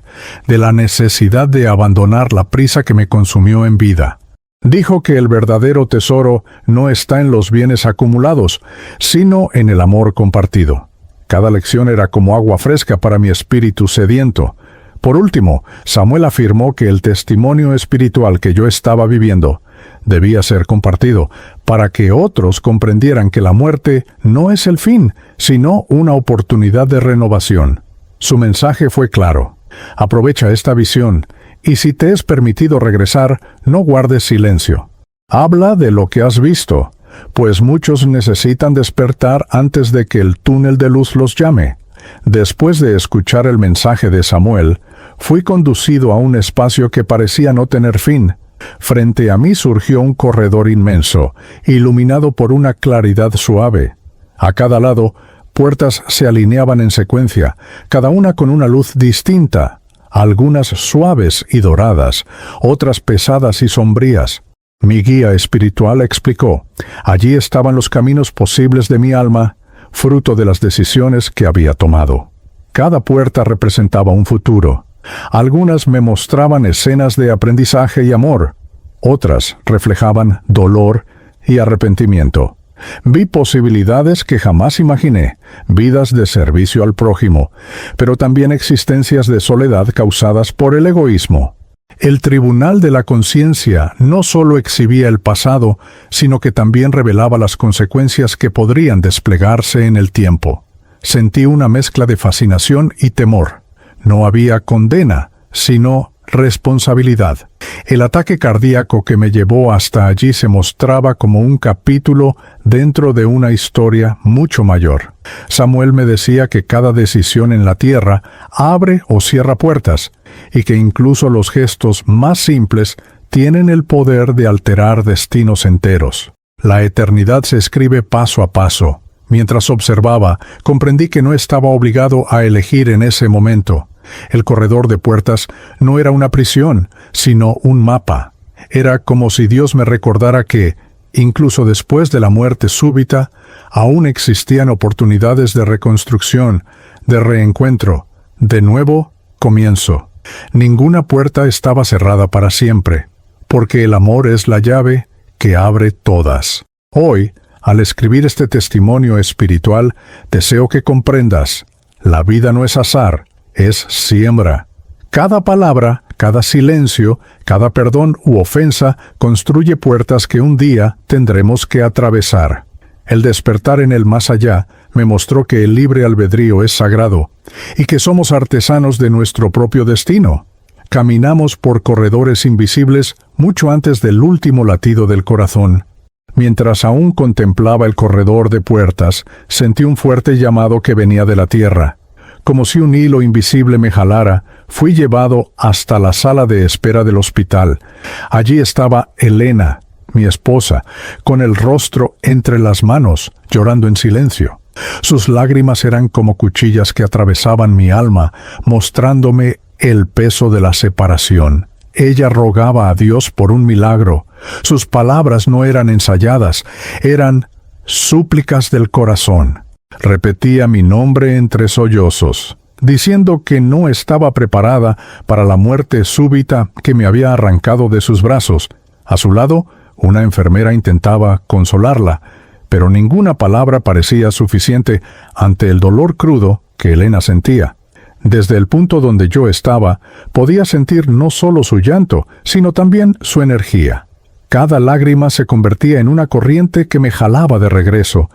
de la necesidad de abandonar la prisa que me consumió en vida. Dijo que el verdadero tesoro no está en los bienes acumulados, sino en el amor compartido. Cada lección era como agua fresca para mi espíritu sediento. Por último, Samuel afirmó que el testimonio espiritual que yo estaba viviendo debía ser compartido, para que otros comprendieran que la muerte no es el fin, sino una oportunidad de renovación. Su mensaje fue claro. Aprovecha esta visión, y si te es permitido regresar, no guardes silencio. Habla de lo que has visto. pues muchos necesitan despertar antes de que el túnel de luz los llame. Después de escuchar el mensaje de Samuel, fui conducido a un espacio que parecía no tener fin. Frente a mí surgió un corredor inmenso, iluminado por una claridad suave. A cada lado, puertas se alineaban en secuencia, cada una con una luz distinta, algunas suaves y doradas, otras pesadas y sombrías. Mi guía espiritual explicó: allí estaban los caminos posibles de mi alma, fruto de las decisiones que había tomado. Cada puerta representaba un futuro. Algunas me mostraban escenas de aprendizaje y amor, otras reflejaban dolor y arrepentimiento. Vi posibilidades que jamás imaginé, vidas de servicio al prójimo, pero también existencias de soledad causadas por el egoísmo. El tribunal de la conciencia no solo exhibía el pasado, sino que también revelaba las consecuencias que podrían desplegarse en el tiempo. Sentí una mezcla de fascinación y temor. No había condena, sino responsabilidad. El ataque cardíaco que me llevó hasta allí se mostraba como un capítulo dentro de una historia mucho mayor. Samuel me decía que cada decisión en la tierra abre o cierra puertas, y que incluso los gestos más simples tienen el poder de alterar destinos enteros. La eternidad se escribe paso a paso. Mientras observaba, comprendí que no estaba obligado a elegir en ese momento. El corredor de puertas no era una prisión, sino un mapa. Era como si Dios me recordara que, incluso después de la muerte súbita, aún existían oportunidades de reconstrucción, de reencuentro, de nuevo comienzo. Ninguna puerta estaba cerrada para siempre, porque el amor es la llave que abre todas. Hoy, al escribir este testimonio espiritual, deseo que comprendas: la vida no es azar, es siembra. Cada palabra, cada silencio, cada perdón u ofensa construye puertas que un día tendremos que atravesar. El despertar en el más allá me mostró que el libre albedrío es sagrado y que somos artesanos de nuestro propio destino. Caminamos por corredores invisibles mucho antes del último latido del corazón. Mientras aún contemplaba el corredor de puertas, sentí un fuerte llamado que venía de la tierra. Como si un hilo invisible me jalara, fui llevado hasta la sala de espera del hospital. Allí estaba Elena, mi esposa, con el rostro entre las manos, llorando en silencio. Sus lágrimas eran como cuchillas que atravesaban mi alma, mostrándome el peso de la separación. Ella rogaba a Dios por un milagro. Sus palabras no eran ensayadas, eran súplicas del corazón. Repetía mi nombre entre sollozos, diciendo que no estaba preparada para la muerte súbita que me había arrancado de sus brazos. A su lado, una enfermera intentaba consolarla, pero ninguna palabra parecía suficiente ante el dolor crudo que Elena sentía. Desde el punto donde yo estaba, podía sentir no solo su llanto, sino también su energía. Cada lágrima se convertía en una corriente que me jalaba de regreso,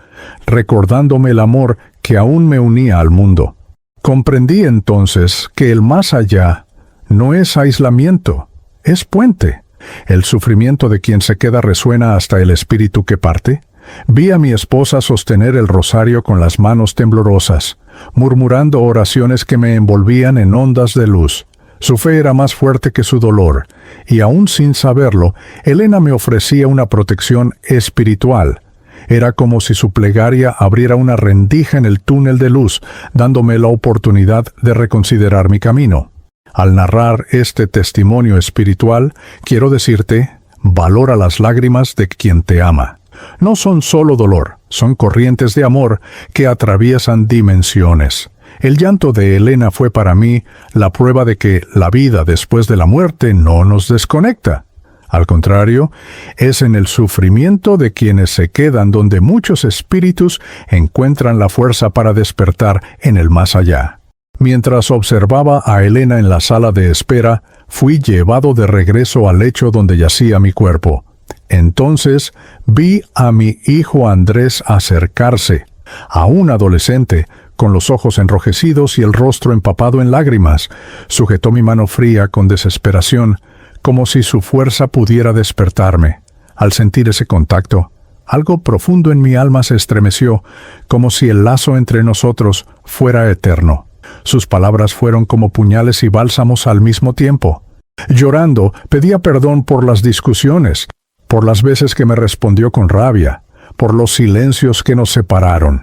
recordándome el amor que aún me unía al mundo. Comprendí entonces que el más allá no es aislamiento, es puente. El sufrimiento de quien se queda resuena hasta el espíritu que parte. Vi a mi esposa sostener el rosario con las manos temblorosas, murmurando oraciones que me envolvían en ondas de luz. Su fe era más fuerte que su dolor, y aún sin saberlo, Elena me ofrecía una protección espiritual. Era como si su plegaria abriera una rendija en el túnel de luz, dándome la oportunidad de reconsiderar mi camino. Al narrar este testimonio espiritual, quiero decirte: valora las lágrimas de quien te ama. No son solo dolor, son corrientes de amor que atraviesan dimensiones. El llanto de Elena fue para mí la prueba de que la vida después de la muerte no nos desconecta. Al contrario, es en el sufrimiento de quienes se quedan donde muchos espíritus encuentran la fuerza para despertar en el más allá. Mientras observaba a Elena en la sala de espera, fui llevado de regreso al lecho donde yacía mi cuerpo. Entonces vi a mi hijo Andrés acercarse, aún adolescente, con los ojos enrojecidos y el rostro empapado en lágrimas. Sujetó mi mano fría con desesperación, como si su fuerza pudiera despertarme. Al sentir ese contacto, Algo profundo en mi alma se estremeció, como si el lazo entre nosotros fuera eterno. Sus palabras fueron como puñales y bálsamos al mismo tiempo. Llorando, pedía perdón por las discusiones, por las veces que me respondió con rabia, por los silencios que nos separaron.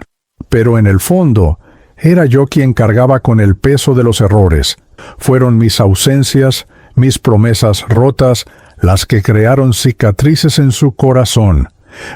Pero en el fondo, era yo quien cargaba con el peso de los errores. Fueron mis ausencias, mis promesas rotas, las que crearon cicatrices en su corazón.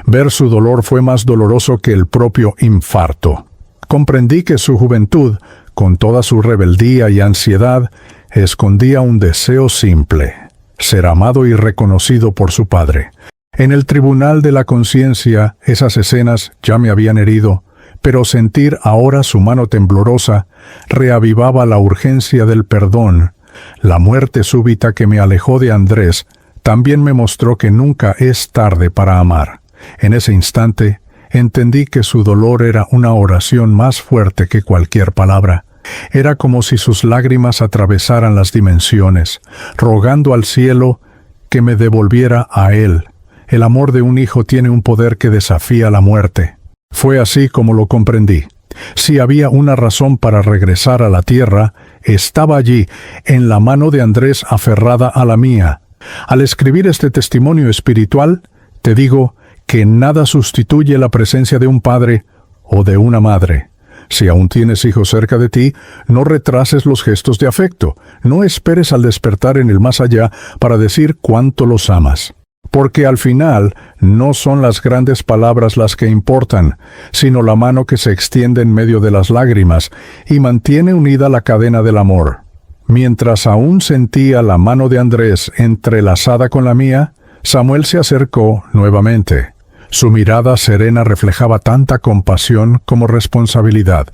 Ver su dolor fue más doloroso que el propio infarto. Comprendí que su juventud, con toda su rebeldía y ansiedad, escondía un deseo simple: ser amado y reconocido por su padre. En el tribunal de la conciencia, esas escenas ya me habían herido, pero sentir ahora su mano temblorosa reavivaba la urgencia del perdón. La muerte súbita que me alejó de Andrés también me mostró que nunca es tarde para amar. En ese instante, entendí que su dolor era una oración más fuerte que cualquier palabra. Era como si sus lágrimas atravesaran las dimensiones, rogando al cielo que me devolviera a él. El amor de un hijo tiene un poder que desafía la muerte. Fue así como lo comprendí. Si había una razón para regresar a la tierra, estaba allí, en la mano de Andrés aferrada a la mía. Al escribir este testimonio espiritual, te digo que nada sustituye la presencia de un padre o de una madre. Si aún tienes hijos cerca de ti, no retrases los gestos de afecto. No esperes al despertar en el más allá para decir cuánto los amas. Porque al final no son las grandes palabras las que importan, sino la mano que se extiende en medio de las lágrimas y mantiene unida la cadena del amor. Mientras aún sentía la mano de Andrés entrelazada con la mía, Samuel se acercó nuevamente. Su mirada serena reflejaba tanta compasión como responsabilidad.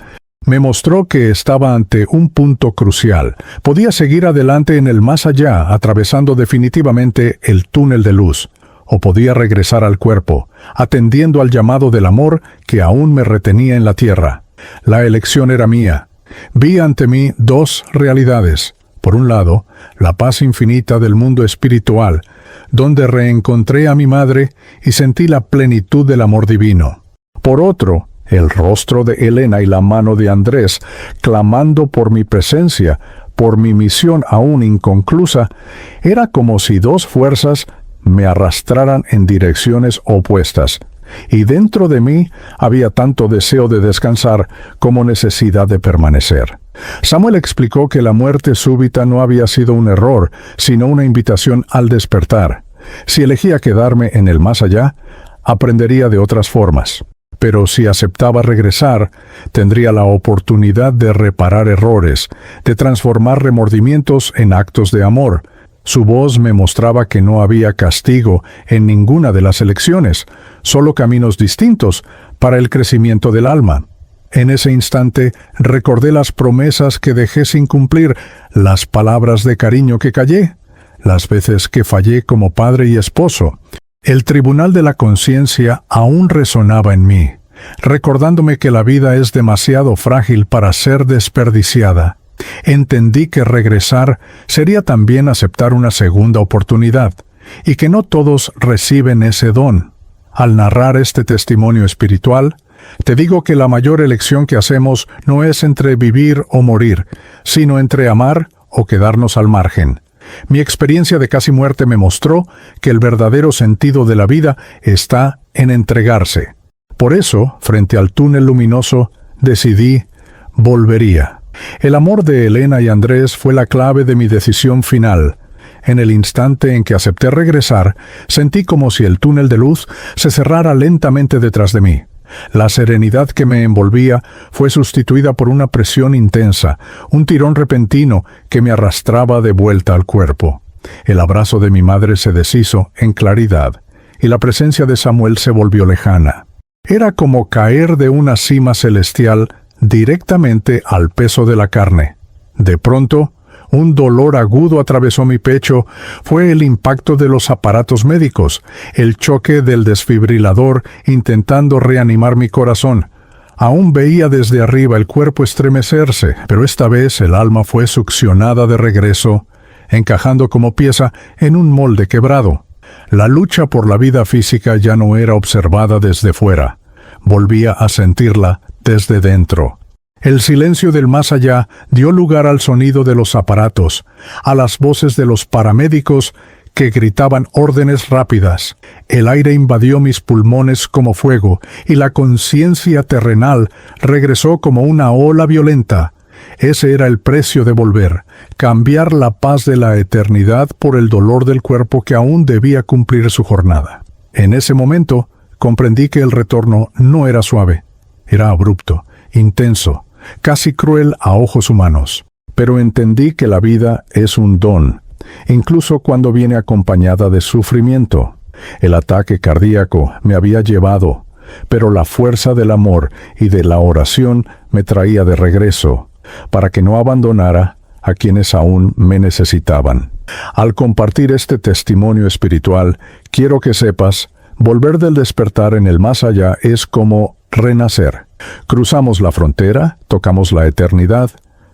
Me mostró que estaba ante un punto crucial. Podía seguir adelante en el más allá, atravesando definitivamente el túnel de luz, o podía regresar al cuerpo, atendiendo al llamado del amor que aún me retenía en la tierra. La elección era mía. Vi ante mí dos realidades. Por un lado, la paz infinita del mundo espiritual, donde reencontré a mi madre y sentí la plenitud del amor divino. Por otro, el rostro de Elena y la mano de Andrés, clamando por mi presencia, por mi misión aún inconclusa, era como si dos fuerzas me arrastraran en direcciones opuestas. Y dentro de mí había tanto deseo de descansar como necesidad de permanecer. Samuel explicó que la muerte súbita no había sido un error, sino una invitación al despertar. Si elegía quedarme en el más allá, aprendería de otras formas. Pero si aceptaba regresar, tendría la oportunidad de reparar errores, de transformar remordimientos en actos de amor. Su voz me mostraba que no había castigo en ninguna de las elecciones, solo caminos distintos para el crecimiento del alma. En ese instante recordé las promesas que dejé sin cumplir, las palabras de cariño que callé, las veces que fallé como padre y esposo. El tribunal de la conciencia aún resonaba en mí, recordándome que la vida es demasiado frágil para ser desperdiciada. Entendí que regresar sería también aceptar una segunda oportunidad, y que no todos reciben ese don. Al narrar este testimonio espiritual, te digo que la mayor elección que hacemos no es entre vivir o morir, sino entre amar o quedarnos al margen. Mi experiencia de casi muerte me mostró que el verdadero sentido de la vida está en entregarse. Por eso, frente al túnel luminoso, decidí, volvería. El amor de Elena y Andrés fue la clave de mi decisión final. En el instante en que acepté regresar, sentí como si el túnel de luz se cerrara lentamente detrás de mí. La serenidad que me envolvía fue sustituida por una presión intensa, un tirón repentino que me arrastraba de vuelta al cuerpo. El abrazo de mi madre se deshizo en claridad, y la presencia de Samuel se volvió lejana. Era como caer de una cima celestial directamente al peso de la carne. De pronto, un dolor agudo atravesó mi pecho. Fue el impacto de los aparatos médicos, el choque del desfibrilador intentando reanimar mi corazón. Aún veía desde arriba el cuerpo estremecerse, pero esta vez el alma fue succionada de regreso, encajando como pieza en un molde quebrado. La lucha por la vida física ya no era observada desde fuera, volvía a sentirla desde dentro. El silencio del más allá dio lugar al sonido de los aparatos, a las voces de los paramédicos que gritaban órdenes rápidas. El aire invadió mis pulmones como fuego y la conciencia terrenal regresó como una ola violenta. Ese era el precio de volver, cambiar la paz de la eternidad por el dolor del cuerpo que aún debía cumplir su jornada. En ese momento comprendí que el retorno no era suave, era abrupto, intenso, casi cruel a ojos humanos. Pero entendí que la vida es un don, incluso cuando viene acompañada de sufrimiento. El ataque cardíaco me había llevado, pero la fuerza del amor y de la oración me traía de regreso, para que no abandonara a quienes aún me necesitaban. Al compartir este testimonio espiritual, quiero que sepas, volver del despertar en el más allá es como renacer. Cruzamos la frontera, tocamos la eternidad,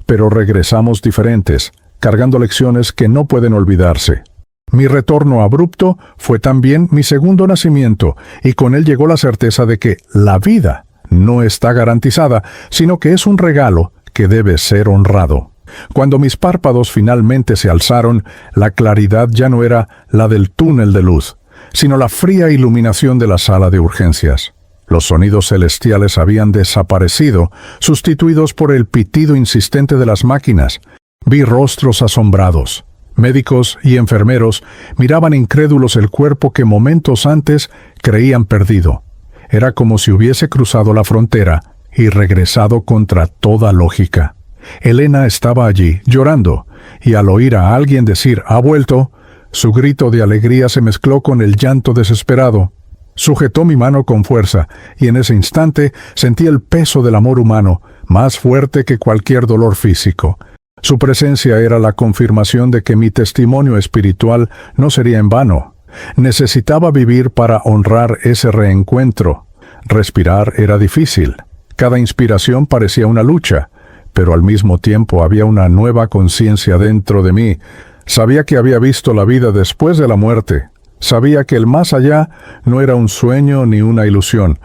pero regresamos diferentes, cargando lecciones que no pueden olvidarse. Mi retorno abrupto fue también mi segundo nacimiento, y con él llegó la certeza de que la vida no está garantizada, sino que es un regalo que debe ser honrado. Cuando mis párpados finalmente se alzaron, la claridad ya no era la del túnel de luz, sino la fría iluminación de la sala de urgencias. Los sonidos celestiales habían desaparecido, sustituidos por el pitido insistente de las máquinas. Vi rostros asombrados. Médicos y enfermeros miraban incrédulos el cuerpo que momentos antes creían perdido. Era como si hubiese cruzado la frontera y regresado contra toda lógica. Elena estaba allí, llorando, y al oír a alguien decir «ha vuelto», su grito de alegría se mezcló con el llanto desesperado. Sujetó mi mano con fuerza, y en ese instante sentí el peso del amor humano, más fuerte que cualquier dolor físico. Su presencia era la confirmación de que mi testimonio espiritual no sería en vano. Necesitaba vivir para honrar ese reencuentro. Respirar era difícil. Cada inspiración parecía una lucha, pero al mismo tiempo había una nueva conciencia dentro de mí. Sabía que había visto la vida después de la muerte. Sabía que el más allá no era un sueño ni una ilusión.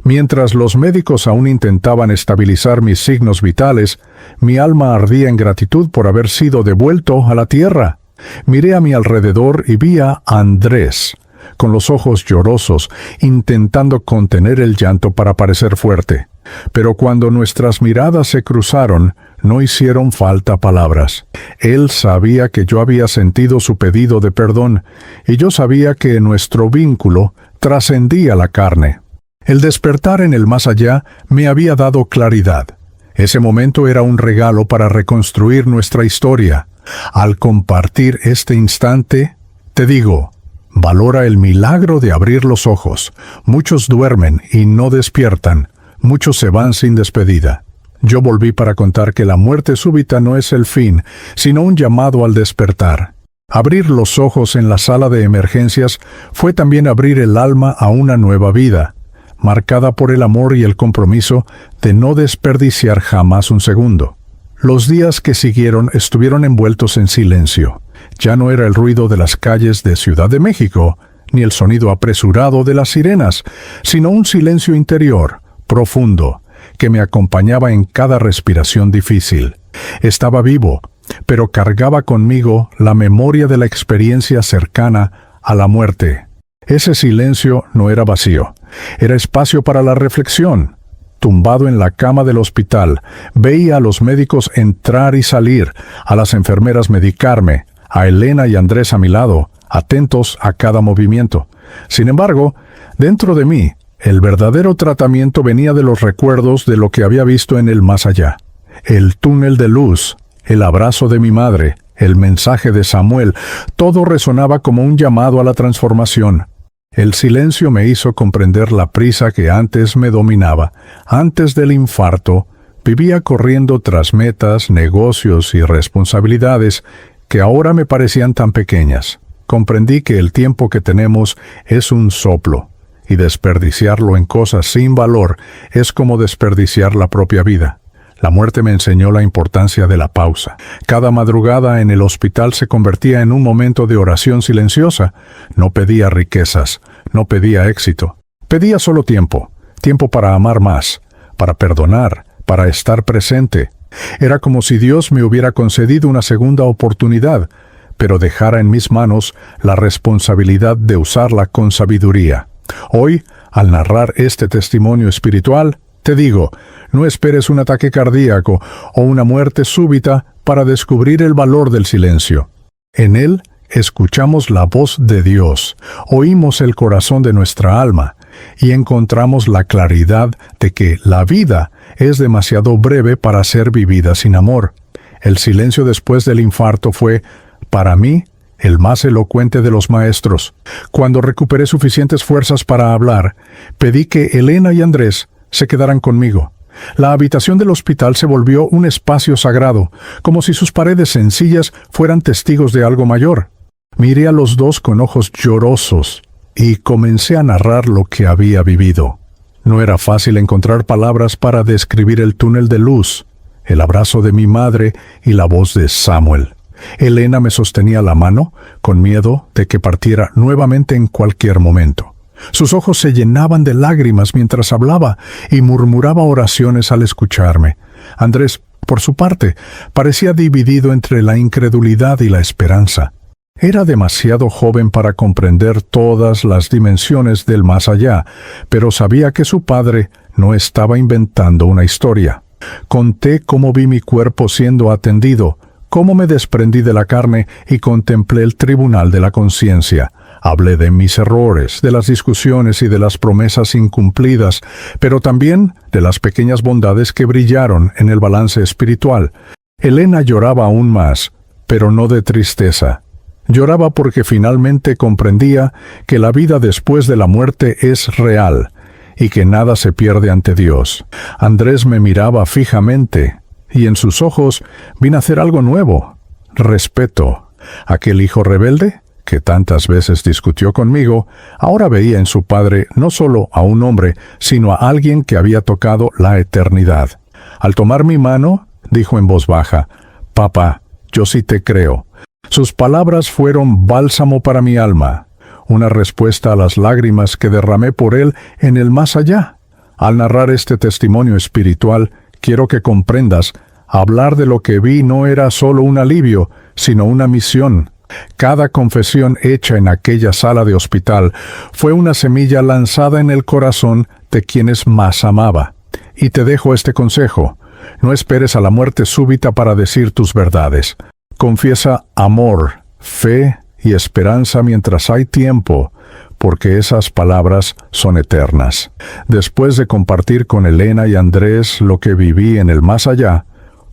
Mientras los médicos aún intentaban estabilizar mis signos vitales, mi alma ardía en gratitud por haber sido devuelto a la tierra. Miré a mi alrededor y vi a Andrés, con los ojos llorosos, intentando contener el llanto para parecer fuerte. Pero cuando nuestras miradas se cruzaron, no hicieron falta palabras. Él sabía que yo había sentido su pedido de perdón, y yo sabía que nuestro vínculo trascendía la carne. El despertar en el más allá me había dado claridad. Ese momento era un regalo para reconstruir nuestra historia. Al compartir este instante, te digo, valora el milagro de abrir los ojos. Muchos duermen y no despiertan. Muchos se van sin despedida. Yo volví para contar que la muerte súbita no es el fin, sino un llamado al despertar. Abrir los ojos en la sala de emergencias fue también abrir el alma a una nueva vida, marcada por el amor y el compromiso de no desperdiciar jamás un segundo. Los días que siguieron estuvieron envueltos en silencio. Ya no era el ruido de las calles de Ciudad de México, ni el sonido apresurado de las sirenas, sino un silencio interior, profundo, que me acompañaba en cada respiración difícil. Estaba vivo, pero cargaba conmigo la memoria de la experiencia cercana a la muerte. Ese silencio no era vacío, era espacio para la reflexión. Tumbado en la cama del hospital, veía a los médicos entrar y salir, a las enfermeras medicarme, a Elena y Andrés a mi lado, atentos a cada movimiento. Sin embargo, dentro de mí, el verdadero tratamiento venía de los recuerdos de lo que había visto en el más allá. El túnel de luz, el abrazo de mi madre, el mensaje de Samuel, todo resonaba como un llamado a la transformación. El silencio me hizo comprender la prisa que antes me dominaba. Antes del infarto, vivía corriendo tras metas, negocios y responsabilidades que ahora me parecían tan pequeñas. Comprendí que el tiempo que tenemos es un soplo, y desperdiciarlo en cosas sin valor es como desperdiciar la propia vida. La muerte me enseñó la importancia de la pausa. Cada madrugada en el hospital se convertía en un momento de oración silenciosa. No pedía riquezas, no pedía éxito. Pedía solo tiempo, tiempo para amar más, para perdonar, para estar presente. Era como si Dios me hubiera concedido una segunda oportunidad, pero dejara en mis manos la responsabilidad de usarla con sabiduría. Hoy, al narrar este testimonio espiritual, te digo, no esperes un ataque cardíaco o una muerte súbita para descubrir el valor del silencio. En él escuchamos la voz de Dios, oímos el corazón de nuestra alma y encontramos la claridad de que la vida es demasiado breve para ser vivida sin amor. El silencio después del infarto fue, para mí, el más elocuente de los maestros. Cuando recuperé suficientes fuerzas para hablar, pedí que Elena y Andrés se quedaran conmigo. La habitación del hospital se volvió un espacio sagrado, como si sus paredes sencillas fueran testigos de algo mayor. Miré a los dos con ojos llorosos y comencé a narrar lo que había vivido. No era fácil encontrar palabras para describir el túnel de luz, el abrazo de mi madre y la voz de Samuel. Elena me sostenía la mano, con miedo de que partiera nuevamente en cualquier momento. Sus ojos se llenaban de lágrimas mientras hablaba y murmuraba oraciones al escucharme. Andrés, por su parte, parecía dividido entre la incredulidad y la esperanza. Era demasiado joven para comprender todas las dimensiones del más allá, pero sabía que su padre no estaba inventando una historia. Conté cómo vi mi cuerpo siendo atendido, cómo me desprendí de la carne y contemplé el tribunal de la conciencia. Hablé de mis errores, de las discusiones y de las promesas incumplidas, pero también de las pequeñas bondades que brillaron en el balance espiritual. Elena lloraba aún más, pero no de tristeza. Lloraba porque finalmente comprendía que la vida después de la muerte es real y que nada se pierde ante Dios. Andrés me miraba fijamente y en sus ojos vi nacer algo nuevo: respeto. Aquel hijo rebelde, que tantas veces discutió conmigo, ahora veía en su padre no solo a un hombre, sino a alguien que había tocado la eternidad. Al tomar mi mano, dijo en voz baja: «Papá, yo sí te creo». Sus palabras fueron bálsamo para mi alma, una respuesta a las lágrimas que derramé por él en el más allá. Al narrar este testimonio espiritual, quiero que comprendas, hablar de lo que vi no era solo un alivio, sino una misión. Cada confesión hecha en aquella sala de hospital fue una semilla lanzada en el corazón de quienes más amaba. Y te dejo este consejo: no esperes a la muerte súbita para decir tus verdades. Confiesa amor, fe y esperanza mientras hay tiempo, porque esas palabras son eternas. Después de compartir con Elena y Andrés lo que viví en el más allá,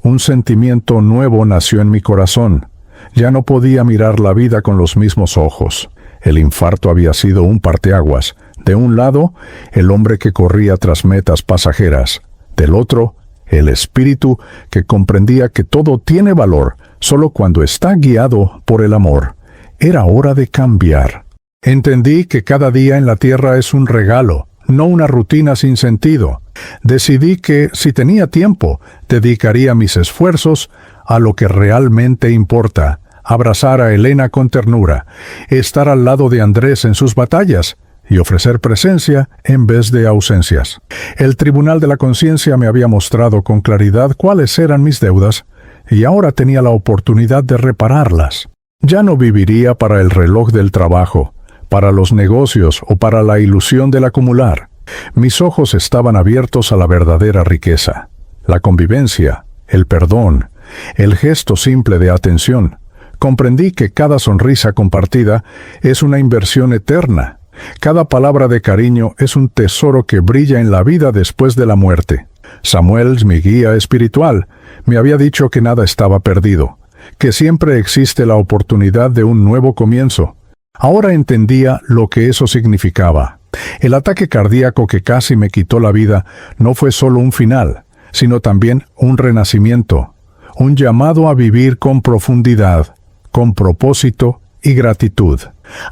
un sentimiento nuevo nació en mi corazón. Ya no podía mirar la vida con los mismos ojos. El infarto había sido un parteaguas. De un lado, el hombre que corría tras metas pasajeras. Del otro, el espíritu que comprendía que todo tiene valor solo cuando está guiado por el amor. Era hora de cambiar. Entendí que cada día en la tierra es un regalo, no una rutina sin sentido. Decidí que, si tenía tiempo, dedicaría mis esfuerzos a lo que realmente importa: abrazar a Elena con ternura, estar al lado de Andrés en sus batallas y ofrecer presencia en vez de ausencias. El Tribunal de la Conciencia me había mostrado con claridad cuáles eran mis deudas, y ahora tenía la oportunidad de repararlas. Ya no viviría para el reloj del trabajo, para los negocios o para la ilusión del acumular. Mis ojos estaban abiertos a la verdadera riqueza: la convivencia, el perdón, el gesto simple de atención. Comprendí que cada sonrisa compartida es una inversión eterna. Cada palabra de cariño es un tesoro que brilla en la vida después de la muerte. Samuel, mi guía espiritual, me había dicho que nada estaba perdido, que siempre existe la oportunidad de un nuevo comienzo. Ahora entendía lo que eso significaba. El ataque cardíaco que casi me quitó la vida no fue solo un final, sino también un renacimiento, un llamado a vivir con profundidad, con propósito y gratitud.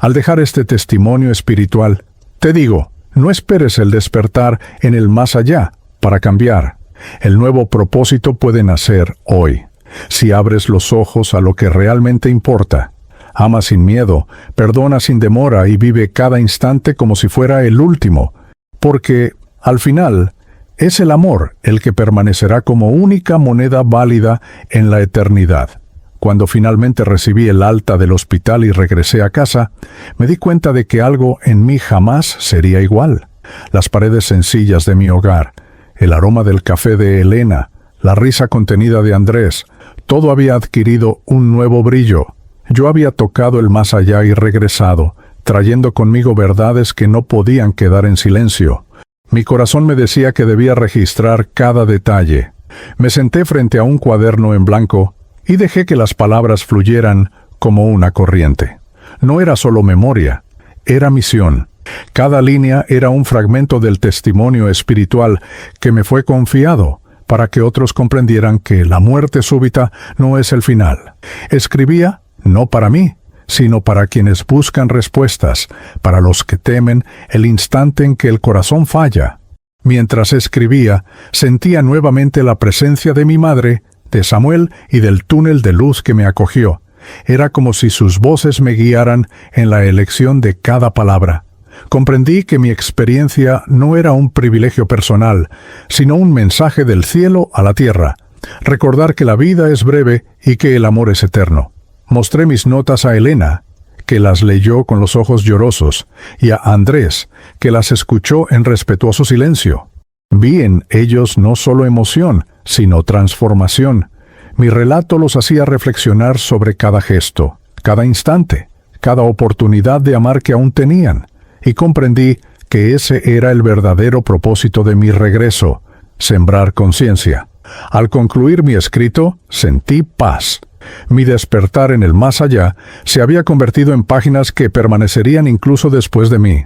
Al dejar este testimonio espiritual, te digo, no esperes el despertar en el más allá para cambiar. El nuevo propósito puede nacer hoy, si abres los ojos a lo que realmente importa. Ama sin miedo, perdona sin demora y vive cada instante como si fuera el último, porque, al final, es el amor el que permanecerá como única moneda válida en la eternidad. Cuando finalmente recibí el alta del hospital y regresé a casa, me di cuenta de que algo en mí jamás sería igual. Las paredes sencillas de mi hogar, el aroma del café de Elena, la risa contenida de Andrés, todo había adquirido un nuevo brillo. Yo había tocado el más allá y regresado, trayendo conmigo verdades que no podían quedar en silencio. Mi corazón me decía que debía registrar cada detalle. Me senté frente a un cuaderno en blanco y dejé que las palabras fluyeran como una corriente. No era solo memoria, era misión. Cada línea era un fragmento del testimonio espiritual que me fue confiado, para que otros comprendieran que la muerte súbita no es el final. Escribía, no para mí, sino para quienes buscan respuestas, para los que temen el instante en que el corazón falla. Mientras escribía, sentía nuevamente la presencia de mi madre, de Samuel y del túnel de luz que me acogió. Era como si sus voces me guiaran en la elección de cada palabra. Comprendí que mi experiencia no era un privilegio personal, sino un mensaje del cielo a la tierra. Recordar que la vida es breve y que el amor es eterno. Mostré mis notas a Elena, que las leyó con los ojos llorosos, y a Andrés, que las escuchó en respetuoso silencio. Vi en ellos no solo emoción, sino transformación. Mi relato los hacía reflexionar sobre cada gesto, cada instante, cada oportunidad de amar que aún tenían, y comprendí que ese era el verdadero propósito de mi regreso, sembrar conciencia. Al concluir mi escrito, sentí paz. Mi despertar en el más allá se había convertido en páginas que permanecerían incluso después de mí.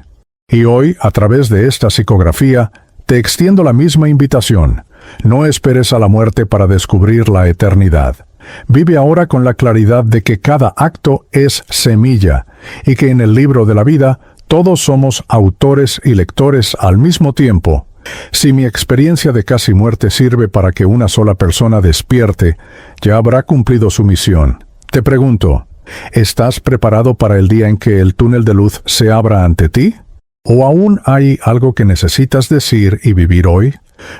Y hoy, a través de esta psicografía, te extiendo la misma invitación. No esperes a la muerte para descubrir la eternidad. Vive ahora con la claridad de que cada acto es semilla, y que en el libro de la vida todos somos autores y lectores al mismo tiempo. Si mi experiencia de casi muerte sirve para que una sola persona despierte, ya habrá cumplido su misión. Te pregunto, ¿estás preparado para el día en que el túnel de luz se abra ante ti? ¿O aún hay algo que necesitas decir y vivir hoy?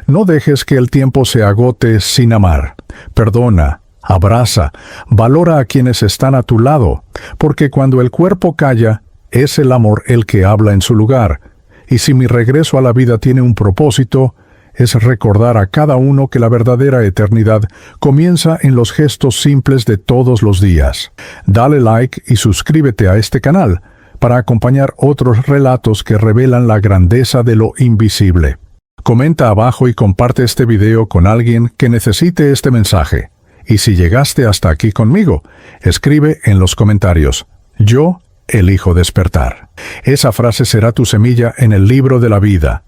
No dejes que el tiempo se agote sin amar. Perdona, abraza, valora a quienes están a tu lado, porque cuando el cuerpo calla, es el amor el que habla en su lugar. Y si mi regreso a la vida tiene un propósito, es recordar a cada uno que la verdadera eternidad comienza en los gestos simples de todos los días. Dale like y suscríbete a este canal para acompañar otros relatos que revelan la grandeza de lo invisible. Comenta abajo y comparte este video con alguien que necesite este mensaje. Y si llegaste hasta aquí conmigo, escribe en los comentarios: yo elijo despertar. Esa frase será tu semilla en el libro de la vida.